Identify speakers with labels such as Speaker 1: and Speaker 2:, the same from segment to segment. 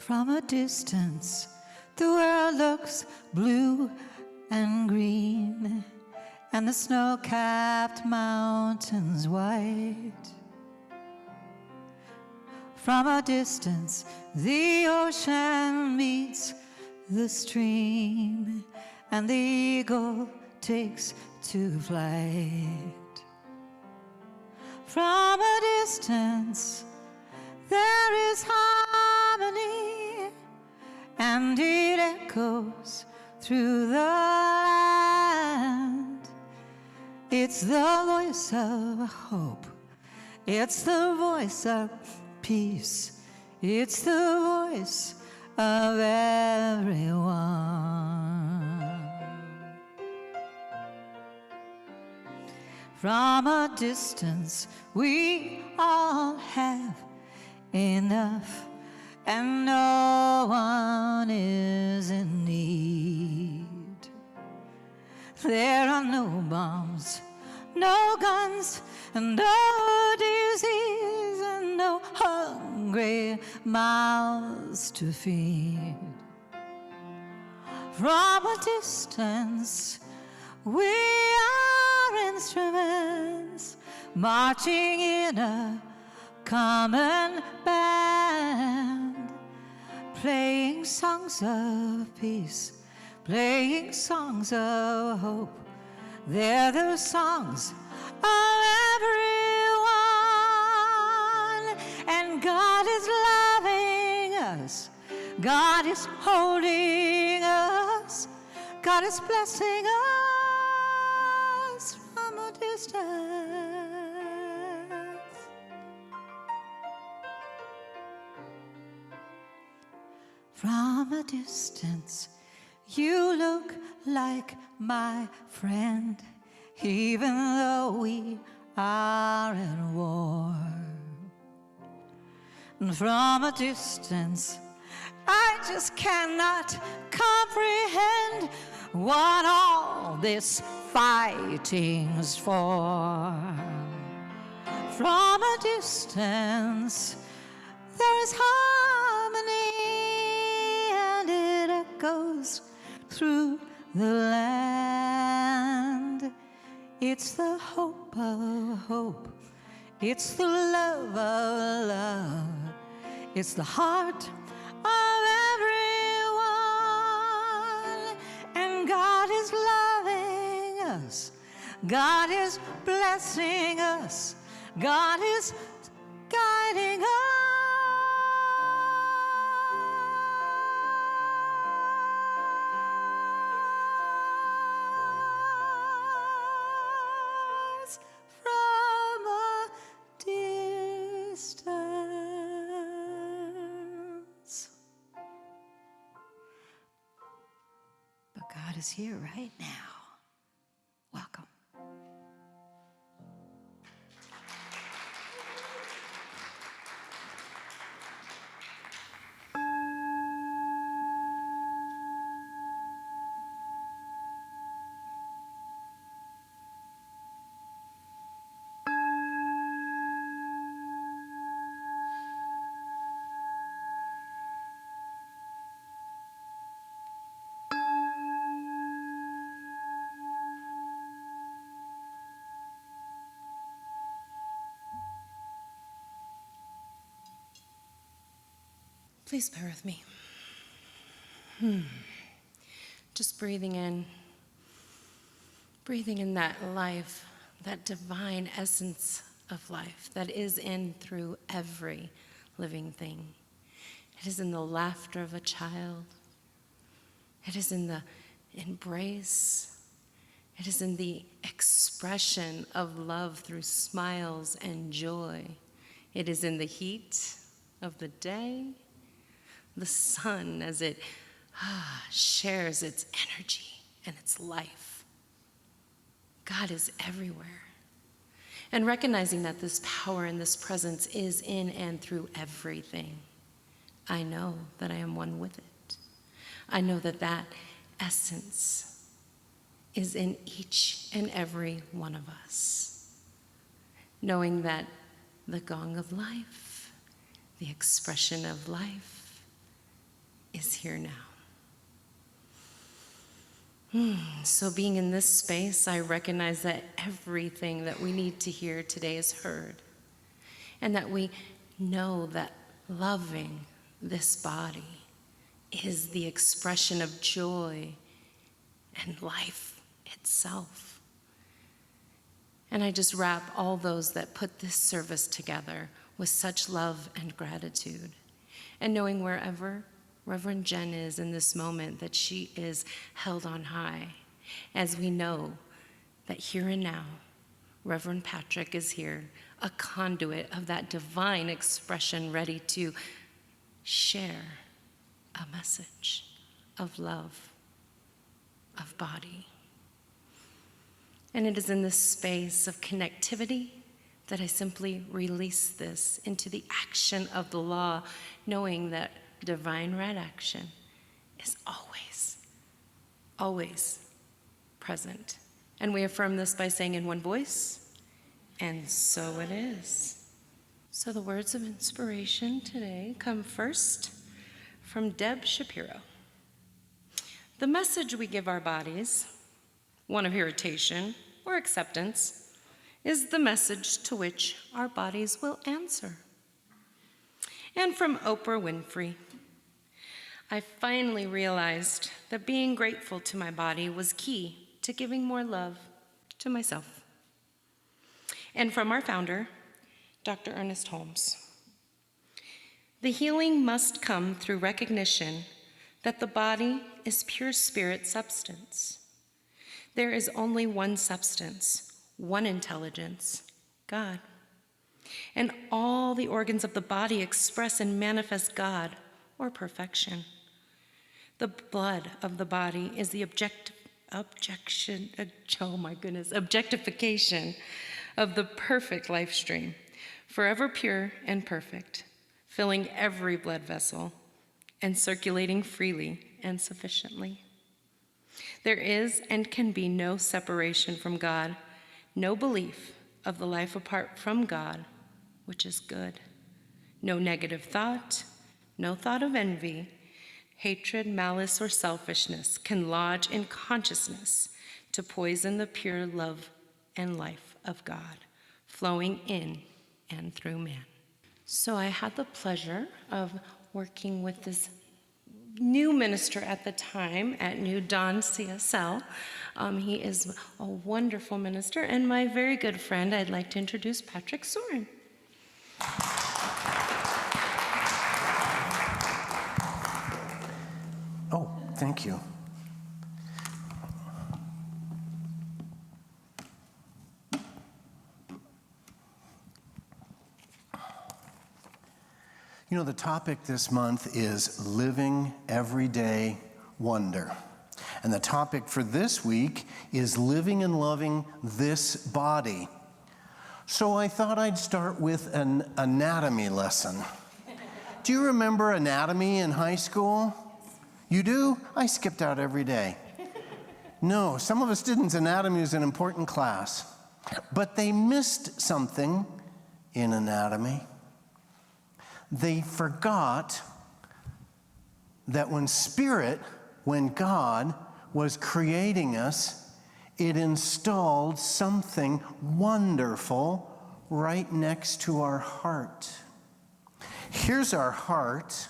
Speaker 1: From a distance, the world looks blue and green, and the snow-capped mountains white. From a distance, the ocean meets the stream, and the eagle takes to flight. From a distance, there is harmony, and it echoes through the land. It's the voice of hope. It's the voice of peace. It's the voice of everyone. From a distance, we all have enough, and no one is in need. There are no bombs, no guns, and no disease, and no hungry mouths to feed. From a distance, we are instruments marching in a common band, playing songs of peace, playing songs of hope. They're the songs of everyone, and God is loving us, God is holding us, God is blessing us from a distance. From a distance, you look like my friend, even though we are at war. And from a distance, I just cannot comprehend what all this fighting's for. From a distance, there is harmony, and it echoes through the land. It's the hope of hope. It's the love of love. It's the heart of everyone. And God is loving us. God is blessing us. God is guiding us. From a distance. But God is here right now. Welcome.
Speaker 2: Please bear with me. Just breathing in that life, that divine essence of life that is in through every living thing. It is in the laughter of a child. It is in the embrace. It is in the expression of love through smiles and joy. It is in the heat of the day, the sun as it shares its energy and its life. God is everywhere. And recognizing that this power and this presence is in and through everything, I know that I am one with it. I know that that essence is in each and every one of us. Knowing that the gong of life, the expression of life, is here now. So being in this space, I recognize that everything that we need to hear today is heard, and that we know that loving this body is the expression of joy and life itself. And I just wrap all those that put this service together with such love and gratitude, and knowing wherever Reverend Jen is in this moment, that she is held on high, as we know that here and now, Reverend Patrick is here, a conduit of that divine expression, ready to share a message of love, of body. And it is in this space of connectivity that I simply release this into the action of the law, knowing that divine right action is always, always present. And we affirm this by saying in one voice, and so it is. So the words of inspiration today come first from Deb Shapiro. The message we give our bodies, one of irritation or acceptance, is the message to which our bodies will answer. And from Oprah Winfrey, I finally realized that being grateful to my body was key to giving more love to myself. And from our founder, Dr. Ernest Holmes, the healing must come through recognition that the body is pure spirit substance. There is only one substance, one intelligence, God. And all the organs of the body express and manifest God or perfection. The blood of the body is the objectification of the perfect life stream, forever pure and perfect, filling every blood vessel and circulating freely and sufficiently. There is and can be no separation from God, no belief of the life apart from God, which is good, no negative thought, no thought of envy, hatred, malice, or selfishness can lodge in consciousness to poison the pure love and life of God, flowing in and through man. So I had the pleasure of working with this new minister at the time at New Dawn CSL. He is a wonderful minister and my very good friend. I'd like to introduce Patrick Soren.
Speaker 3: Oh, thank you. You know, the topic this month is living everyday wonder. And the topic for this week is living and loving this body. So I thought I'd start with an anatomy lesson. Do you remember anatomy in high school? You do? I skipped out every day. No, some of us didn't. Anatomy is an important class. But they missed something in anatomy. They forgot that when God was creating us, it installed something wonderful right next to our heart. Here's our heart.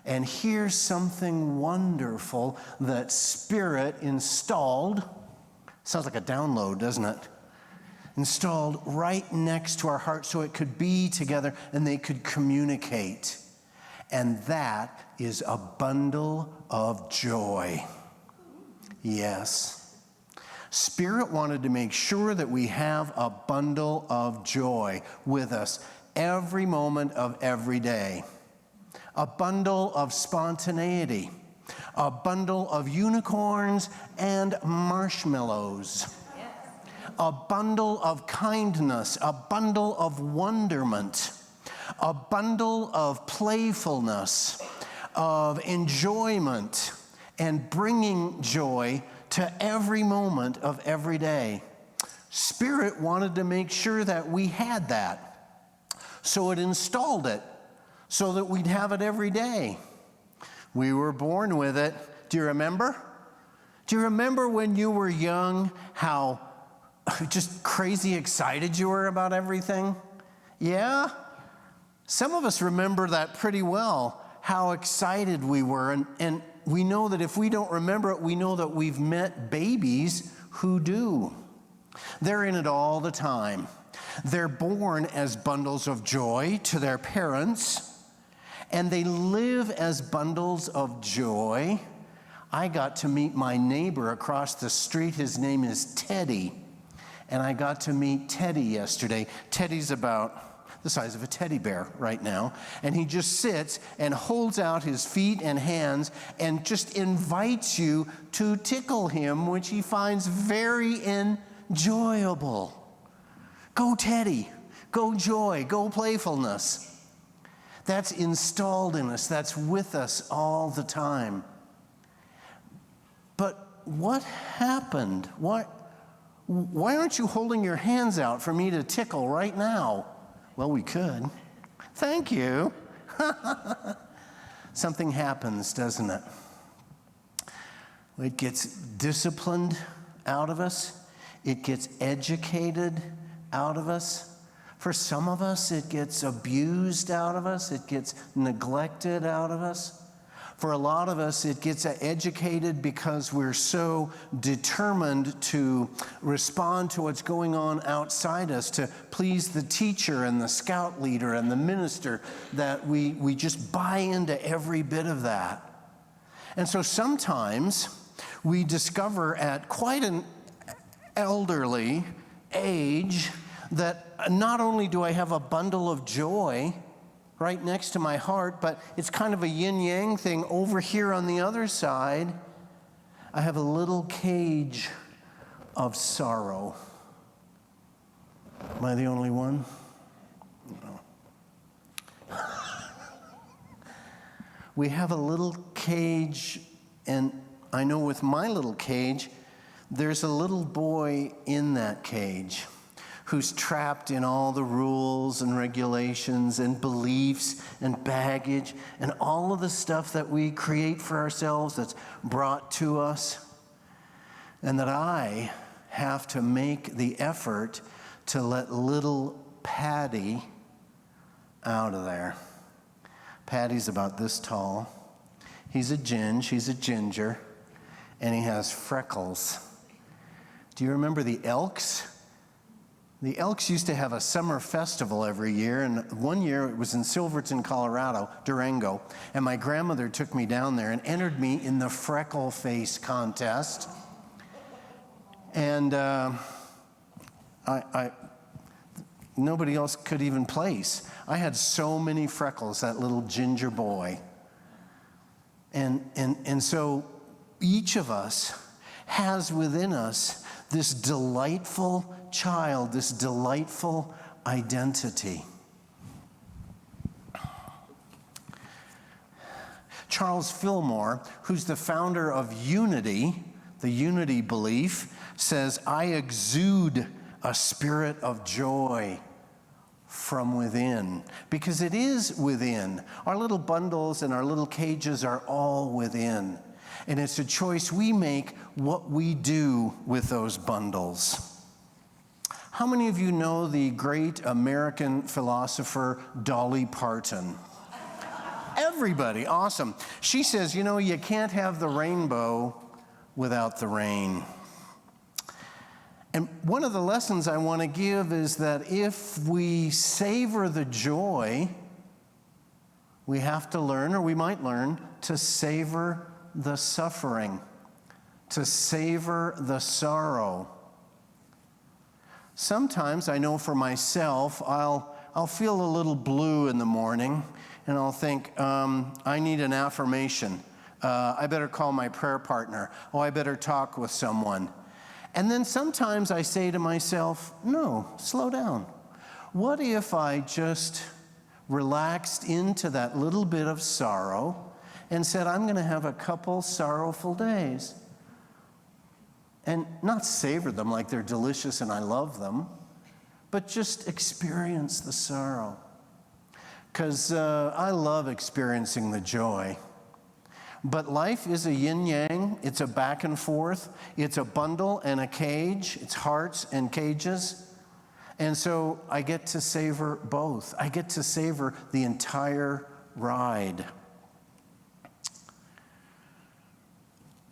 Speaker 3: And here's something wonderful that Spirit installed. Sounds like a download, doesn't it? Installed right next to our heart so it could be together and they could communicate. And that is a bundle of joy. Yes. Spirit wanted to make sure that we have a bundle of joy with us every moment of every day. A bundle of spontaneity, a bundle of unicorns and marshmallows, a bundle of kindness, a bundle of wonderment, a bundle of playfulness, of enjoyment, and bringing joy to every moment of every day. Spirit wanted to make sure that we had that, so it installed it so that we'd have it every day. We were born with it. Do you remember? Do you remember when you were young how just crazy excited you were about everything? Yeah? Some of us remember that pretty well, how excited we were. And we know that if we don't remember it, we know that we've met babies who do. They're in it all the time. They're born as bundles of joy to their parents, and they live as bundles of joy. I got to meet my neighbor across the street. His name is Teddy. And I got to meet Teddy yesterday. Teddy's about the size of a teddy bear right now. And he just sits and holds out his feet and hands and just invites you to tickle him, which he finds very enjoyable. Go Teddy, go joy, go playfulness. That's installed in us. That's with us all the time. But what happened? Why aren't you holding your hands out for me to tickle right now? Well, we could. Thank you. Something happens, doesn't it? It gets disciplined out of us. It gets educated out of us. For some of us, it gets abused out of us. It gets neglected out of us. For a lot of us, it gets educated because we're so determined to respond to what's going on outside us, to please the teacher and the scout leader and the minister, that we just buy into every bit of that. And so sometimes we discover at quite an elderly age that not only do I have a bundle of joy right next to my heart, but it's kind of a yin-yang thing over here on the other side. I have a little cage of sorrow. Am I the only one? No. We have a little cage, and I know with my little cage, there's a little boy in that cage who's trapped in all the rules and regulations and beliefs and baggage and all of the stuff that we create for ourselves that's brought to us, and that I have to make the effort to let little Patty out of there. Patty's about this tall. He's a ginger, and he has freckles. Do you remember the Elks? The Elks used to have a summer festival every year, and one year it was in Silverton, Colorado, Durango, and my grandmother took me down there and entered me in the freckle face contest. And nobody else could even place. I had so many freckles, that little ginger boy. And so each of us has within us this delightful child, this delightful identity. Charles Fillmore, who's the founder of Unity, the Unity belief, says, I exude a spirit of joy from within, because it is within. Our little bundles and our little cages are all within. And it's a choice we make what we do with those bundles. How many of you know the great American philosopher Dolly Parton? Everybody, awesome. She says, you can't have the rainbow without the rain. And one of the lessons I want to give is that if we savor the joy, we have to learn, or we might learn, to savor the suffering, to savor the sorrow. Sometimes, I know for myself, I'll feel a little blue in the morning, and I'll think, I need an affirmation. I better call my prayer partner. Oh, I better talk with someone. And then sometimes I say to myself, no, slow down. What if I just relaxed into that little bit of sorrow and said, I'm going to have a couple sorrowful days? And not savor them like they're delicious and I love them, but just experience the sorrow. Because I love experiencing the joy. But life is a yin-yang. It's a back and forth. It's a bundle and a cage. It's hearts and cages. And so I get to savor both. I get to savor the entire ride.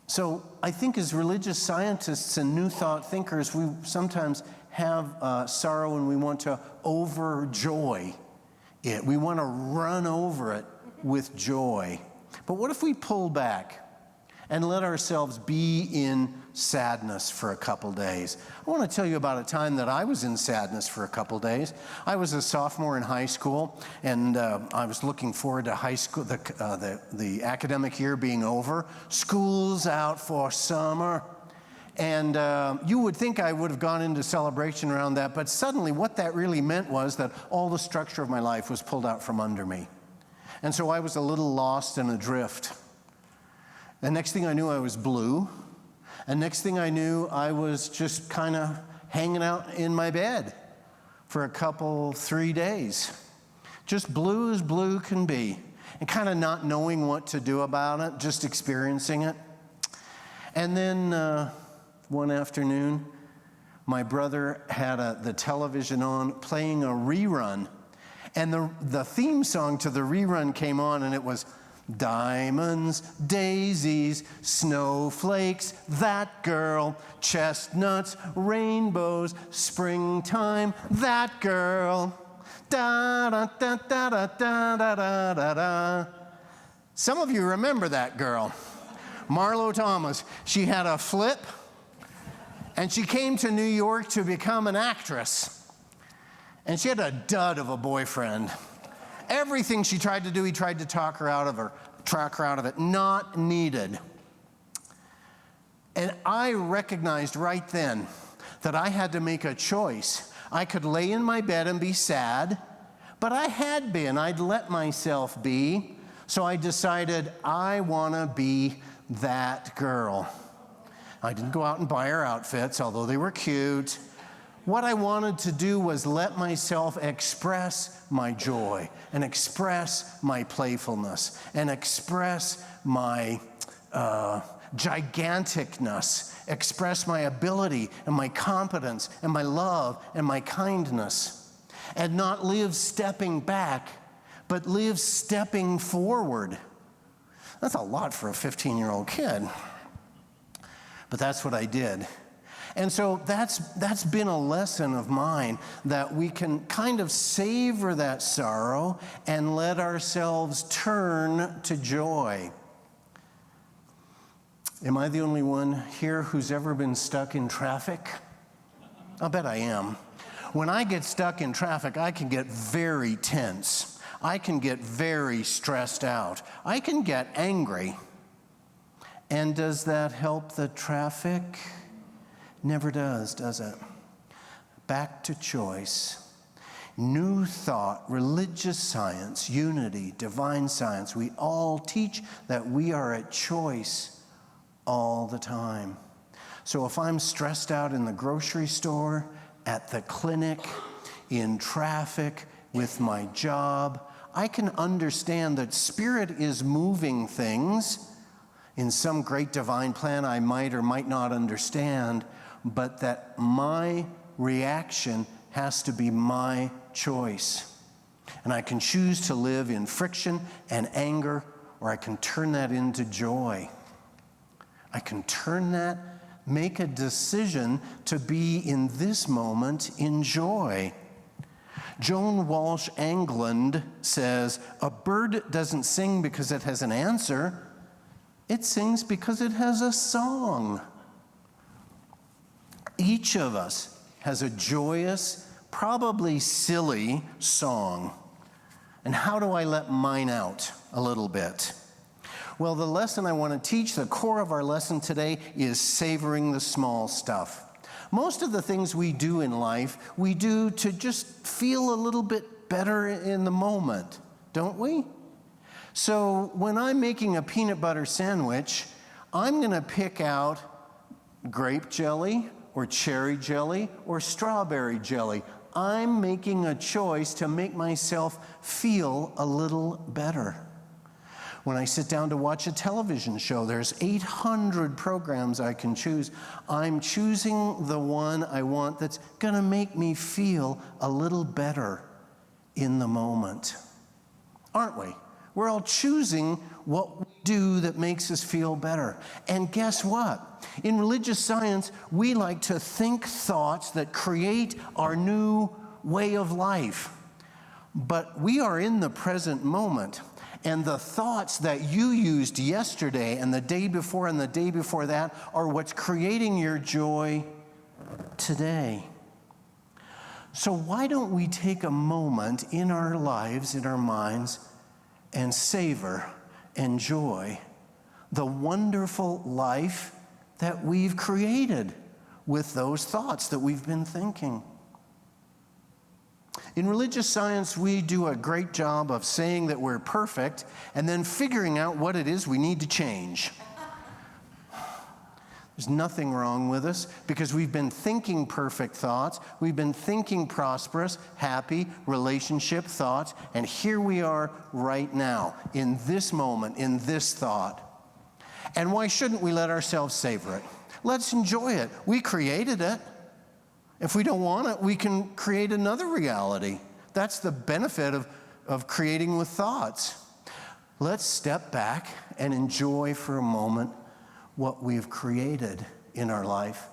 Speaker 3: So I think as religious scientists and New Thought thinkers, we sometimes have sorrow and we want to overjoy it. We want to run over it with joy. But what if we pull back and let ourselves be in sadness for a couple days? I want to tell you about a time that I was in sadness for a couple days. I was a sophomore in high school, and I was looking forward to high school, the academic year being over. School's out for summer. And you would think I would have gone into celebration around that, but suddenly what that really meant was that all the structure of my life was pulled out from under me. And so I was a little lost and adrift. The next thing I knew, I was blue. And next thing I knew, I was just kind of hanging out in my bed for a 3 days. Just blue as blue can be. And kind of not knowing what to do about it, just experiencing it. And then one afternoon, my brother had the television on playing a rerun. And the theme song to the rerun came on, and it was diamonds, daisies, snowflakes, that girl, chestnuts, rainbows, springtime, that girl. Da da da da da da da da da. Some of you remember that girl, Marlo Thomas. She had a flip, and she came to New York to become an actress. And she had a dud of a boyfriend. Everything she tried to do, he tried to talk her out of it. Not needed. And I recognized right then that I had to make a choice. I could lay in my bed and be sad, but I had been. I'd let myself be. So I decided I want to be that girl. I didn't go out and buy her outfits, although they were cute. What I wanted to do was let myself express my joy and express my playfulness and express my giganticness, express my ability and my competence and my love and my kindness, and not live stepping back, but live stepping forward. That's a lot for a 15-year-old kid. But that's what I did. And so that's been a lesson of mine, that we can kind of savor that sorrow and let ourselves turn to joy. Am I the only one here who's ever been stuck in traffic? I'll bet I am. When I get stuck in traffic, I can get very tense. I can get very stressed out. I can get angry. And does that help the traffic? Never does it? Back to choice. New Thought, religious science, unity, divine science. We all teach that we are at choice all the time. So if I'm stressed out in the grocery store, at the clinic, in traffic, with my job, I can understand that Spirit is moving things in some great divine plan I might or might not understand, but that my reaction has to be my choice. And I can choose to live in friction and anger, or I can turn that into joy. I can turn that, make a decision to be in this moment in joy. Joan Walsh England says, a bird doesn't sing because it has an answer. It sings because it has a song. Each of us has a joyous, probably silly song. And how do I let mine out a little bit? Well, the lesson I want to teach, the core of our lesson today, is savoring the small stuff. Most of the things we do in life, we do to just feel a little bit better in the moment, don't we? So when I'm making a peanut butter sandwich, I'm going to pick out grape jelly or cherry jelly or strawberry jelly. I'm making a choice to make myself feel a little better. When I sit down to watch a television show, there's 800 programs I can choose. I'm choosing the one I want that's gonna make me feel a little better in the moment. Aren't we? We're all choosing what we do that makes us feel better. And guess what? In religious science, we like to think thoughts that create our new way of life. But we are in the present moment. And the thoughts that you used yesterday and the day before and the day before that are what's creating your joy today. So why don't we take a moment in our lives, in our minds, and savor, enjoy the wonderful life that we've created with those thoughts that we've been thinking. In religious science, we do a great job of saying that we're perfect and then figuring out what it is we need to change. There's nothing wrong with us because we've been thinking perfect thoughts. We've been thinking prosperous, happy, relationship thoughts. And here we are right now, in this moment, in this thought. And why shouldn't we let ourselves savor it? Let's enjoy it. We created it. If we don't want it, we can create another reality. That's the benefit of creating with thoughts. Let's step back and enjoy for a moment what we've created in our life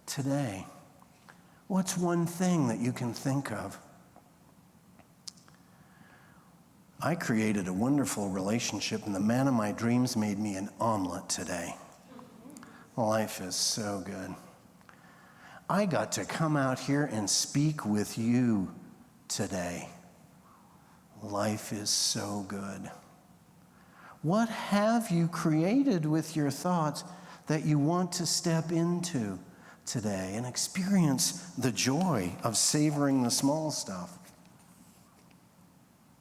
Speaker 3: today. What's one thing that you can think of? I created a wonderful relationship, and the man of my dreams made me an omelet today. Life is so good. I got to come out here and speak with you today. Life is so good. What have you created with your thoughts that you want to step into today and experience the joy of savoring the small stuff?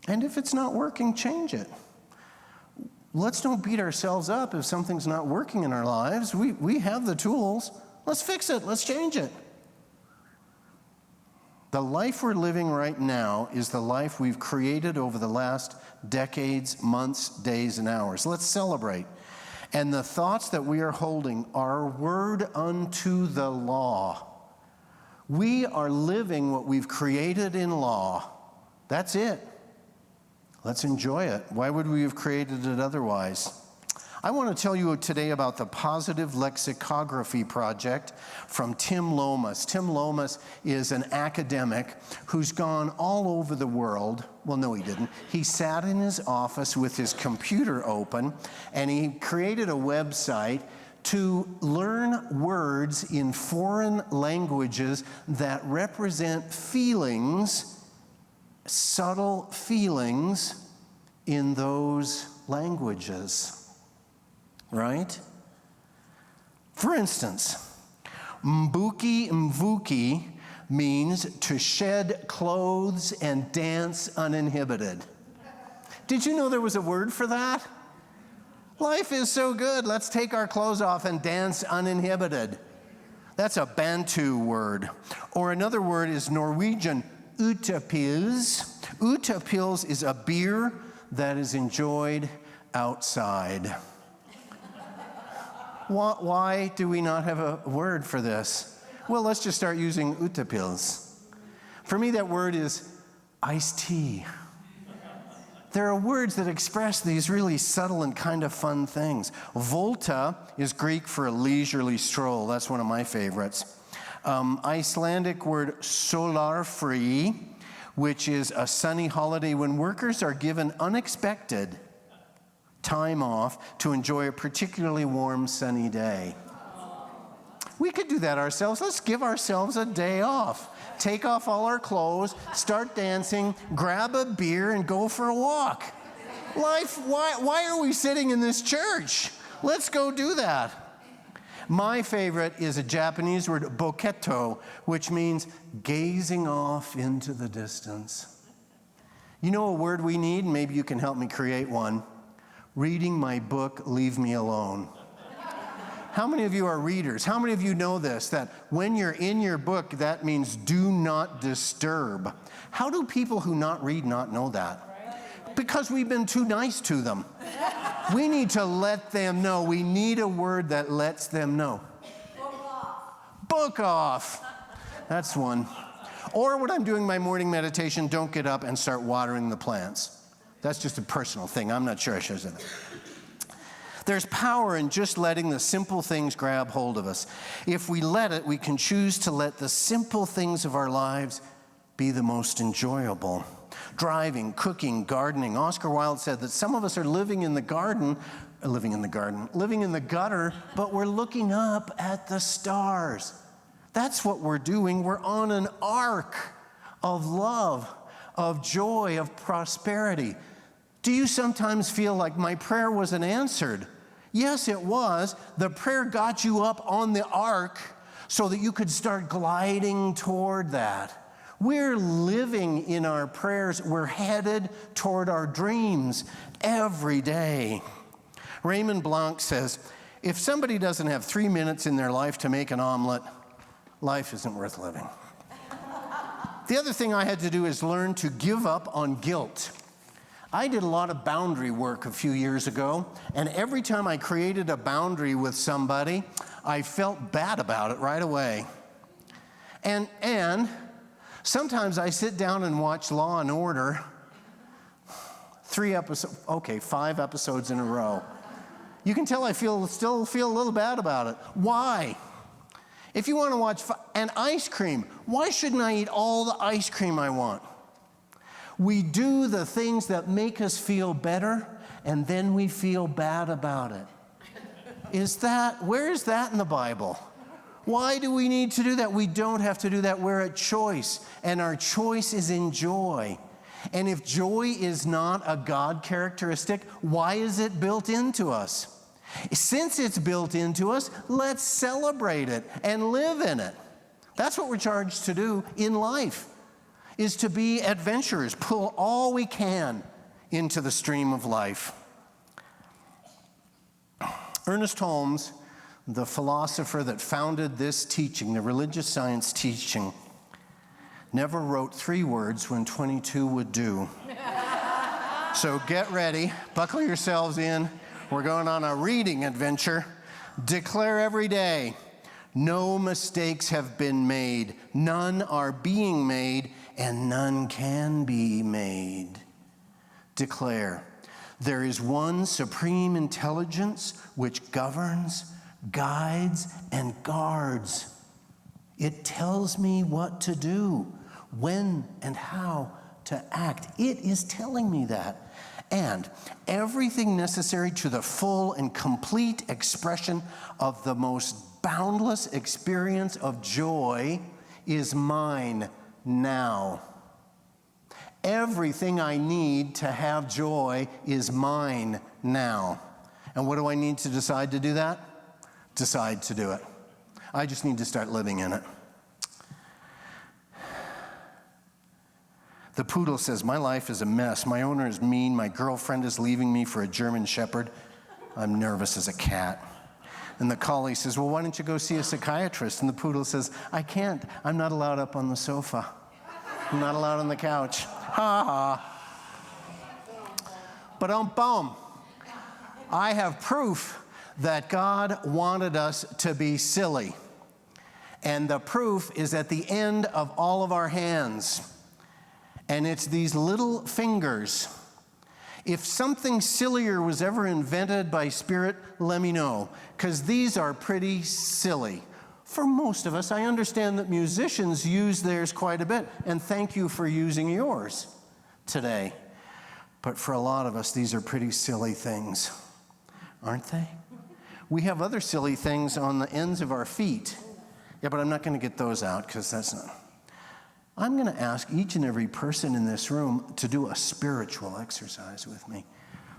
Speaker 3: And if it's not working, change it. Let's don't beat ourselves up if something's not working in our lives. We have the tools. Let's fix it. Let's change it. The life we're living right now is the life we've created over the last decades, months, days, and hours. Let's celebrate. And the thoughts that we are holding are word unto the law. We are living what we've created in law. That's it. Let's enjoy it. Why would we have created it otherwise? I want to tell you today about the Positive Lexicography Project from Tim Lomas. Tim Lomas is an academic who's gone all over the world. Well, no, he didn't. He sat in his office with his computer open, and he created a website to learn words in foreign languages that represent feelings, subtle feelings in those languages. Right? For instance, mbuki mvuki means to shed clothes and dance uninhibited. Did you know there was a word for that? Life is so good. Let's take our clothes off and dance uninhibited. That's a Bantu word. Or another word is Norwegian utapils. Utapils is a beer that is enjoyed outside. Why do we not have a word for this? Well, let's just start using utapils. For me, that word is iced tea. There are words that express these really subtle and kind of fun things. Volta is Greek for a leisurely stroll. That's one of my favorites. Icelandic word solarfrí, which is a sunny holiday when workers are given unexpected time off to enjoy a particularly warm, sunny day. We could do that ourselves. Let's give ourselves a day off. Take off all our clothes, start dancing, grab a beer, and go for a walk. Life, why are we sitting in this church? Let's go do that. My favorite is a Japanese word, boketo, which means gazing off into the distance. You know a word we need? Maybe you can help me create one. Reading my book, Leave Me Alone. How many of you are readers? How many of you know this, that when you're in your book, that means do not disturb? How do people who not read not know that? Because we've been too nice to them. We need to let them know. We need a word that lets them know. Book off. That's one. Or when I'm doing my morning meditation, don't get up and start watering the plants. That's just a personal thing. I'm not sure I should have said that. There's power in just letting the simple things grab hold of us. If we let it, we can choose to let the simple things of our lives be the most enjoyable. Driving, cooking, gardening. Oscar Wilde said that some of us are living in the gutter, but we're looking up at the stars. That's what we're doing. We're on an arc of love, of joy, of prosperity. Do you sometimes feel like my prayer wasn't answered? Yes, it was. The prayer got you up on the arc so that you could start gliding toward that. We're living in our prayers. We're headed toward our dreams every day. Raymond Blanc says, if somebody doesn't have 3 minutes in their life to make an omelet, life isn't worth living. The other thing I had to do is learn to give up on guilt. I did a lot of boundary work a few years ago, and every time I created a boundary with somebody, I felt bad about it right away. And sometimes I sit down and watch Law and Order, 5 episodes in a row. You can tell I still feel a little bad about it. Why? If you want to watch an ice cream, why shouldn't I eat all the ice cream I want? We do the things that make us feel better, and then we feel bad about it. Where is that in the Bible? Why do we need to do that? We don't have to do that. We're at choice, and our choice is in joy. And if joy is not a God characteristic, why is it built into us? Since it's built into us, let's celebrate it and live in it. That's what we're charged to do in life, is to be adventurers, pull all we can into the stream of life. Ernest Holmes, the philosopher that founded this teaching, the religious science teaching, never wrote 3 words when 22 would do. So get ready, buckle yourselves in. We're going on a reading adventure. Declare every day, no mistakes have been made, none are being made, and none can be made. Declare, there is one supreme intelligence which governs, guides, and guards. It tells me what to do, when and how to act. It is telling me that. And everything necessary to the full and complete expression of the most boundless experience of joy is mine now. Everything I need to have joy is mine now. And what do I need to decide to do that? Decide to do it. I just need to start living in it. The poodle says, my life is a mess. My owner is mean. My girlfriend is leaving me for a German shepherd. I'm nervous as a cat. And the collie says, well, why don't you go see a psychiatrist? And the poodle says, I can't. I'm not allowed up on the sofa. I'm not allowed on the couch. Ha ha. But boom. I have proof that God wanted us to be silly. And the proof is at the end of all of our hands. And it's these little fingers. If something sillier was ever invented by Spirit, let me know, because these are pretty silly. For most of us, I understand that musicians use theirs quite a bit, and thank you for using yours today. But for a lot of us, these are pretty silly things, aren't they? We have other silly things on the ends of our feet. Yeah, but I'm not going to get those out, because that's not... I'm going to ask each and every person in this room to do a spiritual exercise with me.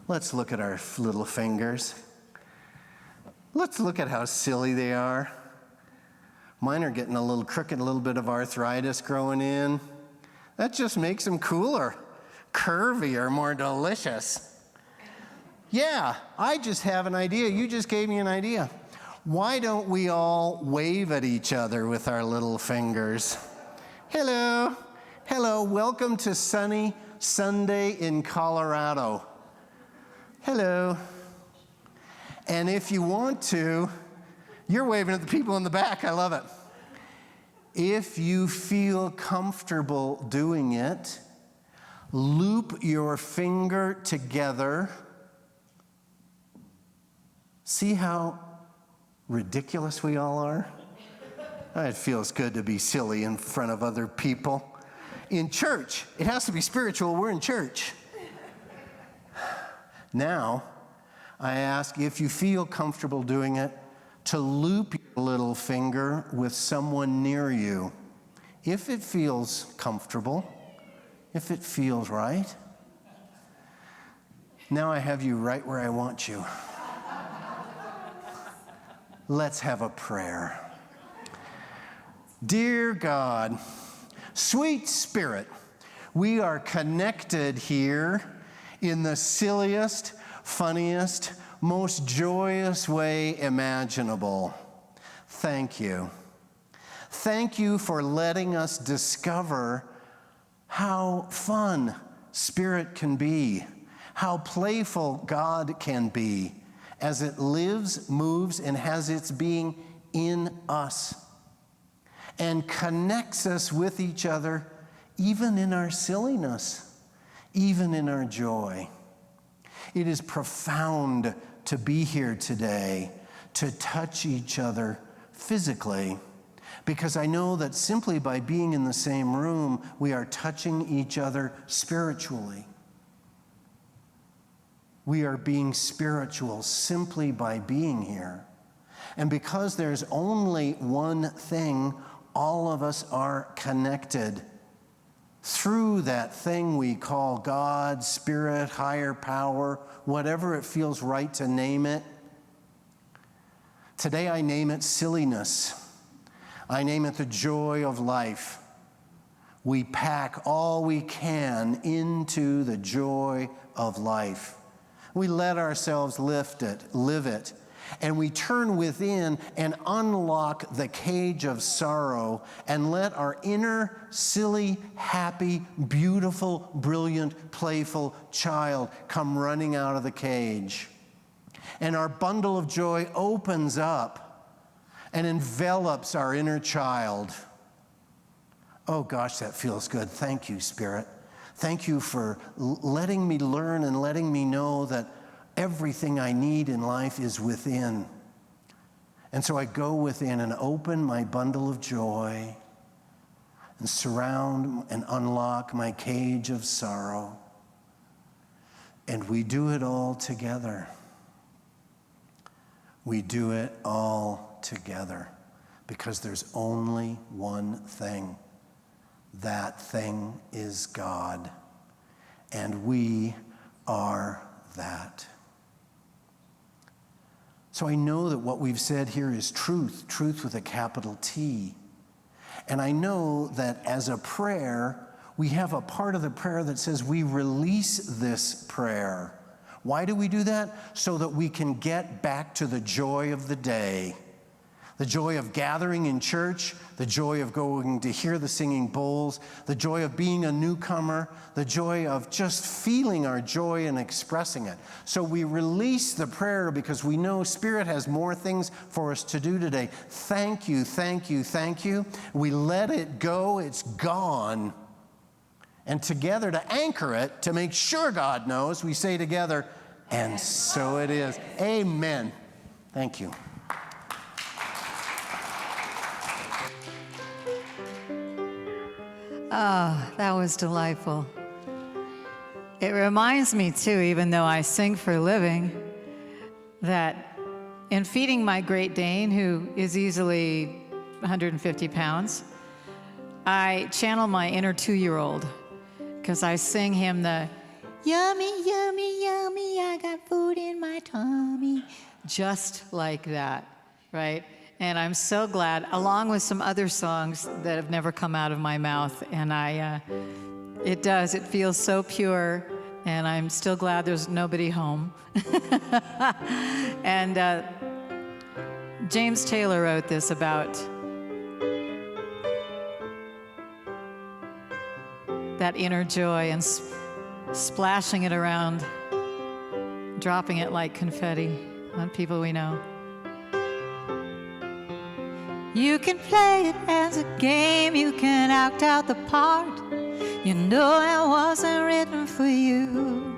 Speaker 3: Let's look at our little fingers. Let's look at how silly they are. Mine are getting a little crooked, a little bit of arthritis growing in. That just makes them cooler, curvier, more delicious. Yeah, I just have an idea. You just gave me an idea. Why don't we all wave at each other with our little fingers? Hello. Hello. Welcome to sunny Sunday in Colorado. Hello. And if you want to, you're waving at the people in the back. I love it. If you feel comfortable doing it, loop your finger together. See how ridiculous we all are? It feels good to be silly in front of other people. In church, it has to be spiritual. We're in church. Now, I ask if you feel comfortable doing it, to loop your little finger with someone near you. If it feels comfortable, if it feels right. Now I have you right where I want you. Let's have a prayer. Dear God, sweet Spirit, we are connected here in the silliest, funniest, most joyous way imaginable. Thank you. Thank you for letting us discover how fun Spirit can be, how playful God can be as it lives, moves, and has its being in us and connects us with each other even in our silliness, even in our joy. It is profound to be here today, to touch each other physically, because I know that simply by being in the same room, we are touching each other spiritually. We are being spiritual simply by being here. And because there's only one thing, all of us are connected through that thing we call God, Spirit, higher power, whatever it feels right to name it. Today I name it silliness. I name it the joy of life. We pack all we can into the joy of life. We let ourselves live it, and we turn within and unlock the cage of sorrow and let our inner, silly, happy, beautiful, brilliant, playful child come running out of the cage. And our bundle of joy opens up and envelops our inner child. Oh gosh, that feels good. Thank you, Spirit. Thank you for letting me learn and letting me know that everything I need in life is within. And so I go within and open my bundle of joy and surround and unlock my cage of sorrow. And we do it all together. We do it all together because there's only one thing. That thing is God, and we are that. So I know that what we've said here is truth, truth with a capital T. And I know that as a prayer, we have a part of the prayer that says we release this prayer. Why do we do that? So that we can get back to the joy of the day. The joy of gathering in church, the joy of going to hear the singing bowls, the joy of being a newcomer, the joy of just feeling our joy and expressing it. So we release the prayer because we know Spirit has more things for us to do today. Thank you, thank you, thank you. We let it go, it's gone. And together to anchor it, to make sure God knows, we say together, and so it is. Amen. Thank you.
Speaker 1: Oh, that was delightful. It reminds me, too, even though I sing for a living, that in feeding my Great Dane, who is easily 150 pounds, I channel my inner 2-year-old because I sing him the yummy, yummy, yummy, I got food in my tummy, just like that, right? And I'm so glad, along with some other songs that have never come out of my mouth. And it feels so pure. And I'm still glad there's nobody home. And James Taylor wrote this about that inner joy and splashing it around, dropping it like confetti. on people we know. You can play it as a game, you can act out the part. You know it wasn't written for you.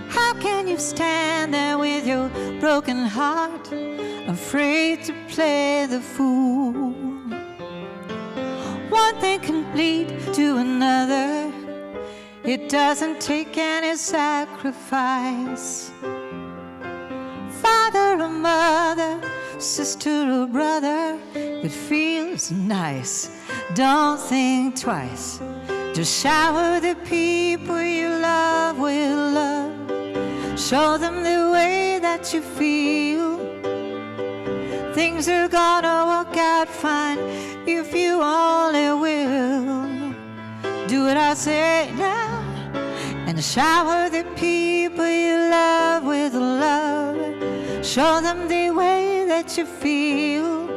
Speaker 1: How can you stand there with your broken heart, afraid to play the fool? One thing can lead to another. It doesn't take any sacrifice. Father or mother, sister or brother, it feels nice. Don't think twice. Just shower the people you love with love. Show them the way that you feel. Things are gonna work out fine if you only will. Do what I say now and shower the people you love with love. Show them the way that you feel.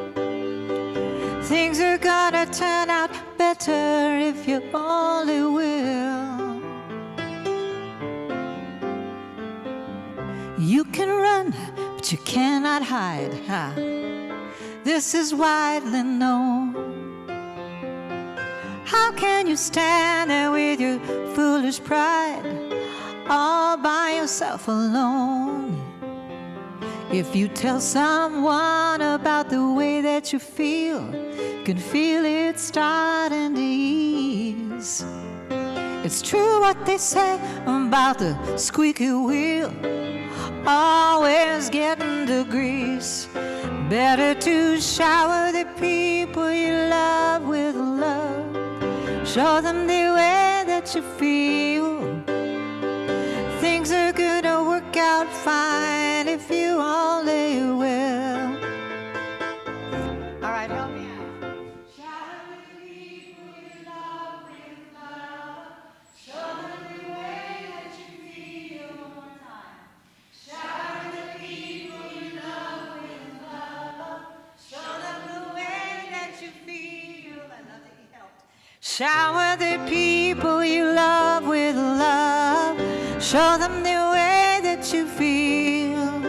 Speaker 1: Things are gonna turn out better if you only will. You can run, but you cannot hide. This is widely known. How can you stand there with your foolish pride, all by yourself alone? If you tell someone about the way that you feel, you can feel it starting to ease. It's true what they say about the squeaky wheel, always getting the grease. Better to shower the people you love with love. Show them the way that you feel. Things are gonna work out fine if you only will. All right, help me out. Shower the people you love with love. Show them the way that you feel. One more time. Shower the people you love with love. Show them the way that you feel. I love that you helped. Shower the people you love with love. Show them the way that you feel.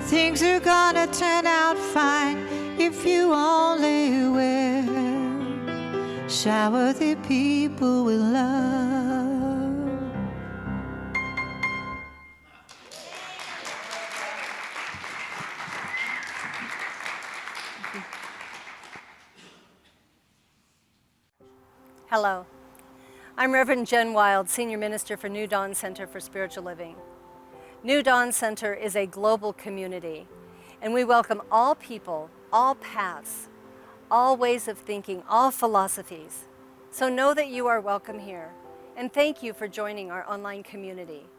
Speaker 1: Things are gonna turn out fine if you only will. Shower the people with love.
Speaker 4: Hello, I'm Reverend Jen Wild, Senior Minister for New Dawn Center for Spiritual Living. New Dawn Center is a global community, and we welcome all people, all paths, all ways of thinking, all philosophies. So know that you are welcome here, and thank you for joining our online community.